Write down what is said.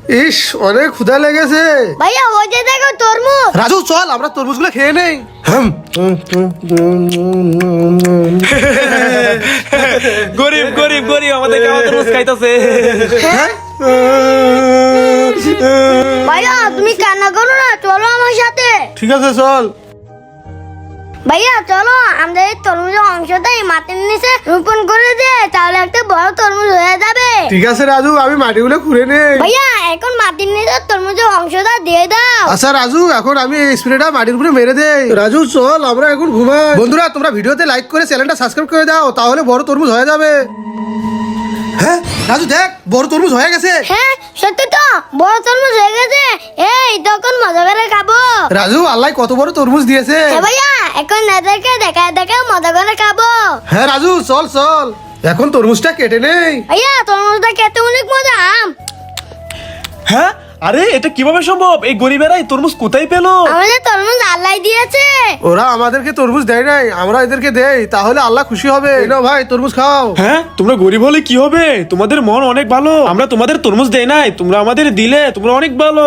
ইস অনেক ক্ষুধা লেগেছে। ভাইয়া ওই যে দেখো তরমুজ। রাজু চল আমরা তরমুজগুলো খেয়ে নেই। গরিব গরিব গরিব আমাদের কেমন তরমুজ খাইতেছে। ভাইয়া তুমি কান্না করো না, চলো আমার সাথে। ঠিক আছে চল। ভাইয়া চলো আমাদের এই তরমুজের অংশটা এই মাটির নিচে রোপণ করে দে, তাহলে একটা বড় তরমুজ হয়ে যাবে। ঠিক আছে রাজু আমি মাটিগুলো খুঁড়ে নেই। ভাইয়া এখন মাটির নিচে তরমুজের অংশটা দিয়ে দাও। আচ্ছা রাজু এখন আমি এই স্প্রেটা মাটির উপরে মেরে দেই। রাজু চল আমরা এখন ঘুমাই। বন্ধুরা তোমরা ভিডিওতে লাইক করে চ্যানেলটা সাবস্ক্রাইব করে দাও, তাহলে বড় তরমুজ হয়ে যাবে। হ্যাঁ রাজু দেখ বড় তরমুজ হয়ে গেছে। হ্যাঁ সত্যি তো, বড় তরমুজ হয়ে গেছে। এই তখন মজা করে খাবো। রাজু আল্লাহ কত বড় তরমুজ দিয়েছে। হ্যাঁ ভাইয়া এখন এদেরকে দেখা দেখা মজা করে খাবো। হ্যাঁ রাজু চল চল এখন তরমুজটা কেটে নেই। ভাইয়া তরমুজটা খেতে অনেক মজা। হ্যাঁ আরে এটা কিভাবে সম্ভব? এই গরিবেরা এই তরমুজ কোথায় পেলো? আমাদের তরমুজ আল্লাহ দিয়েছে। ওরা আমাদেরকে তরমুজ দেয় নাই, আমরা এদেরকে দেই, তাহলে আল্লাহ খুশি হবে। এই নাও ভাই তরমুজ খাও। হ্যাঁ তোমরা গরিব হলে কি হবে? তোমাদের মন অনেক ভালো। আমরা তোমাদের তরমুজ দেই নাই, তোমরা আমাদের দিলে, তোমরা অনেক ভালো।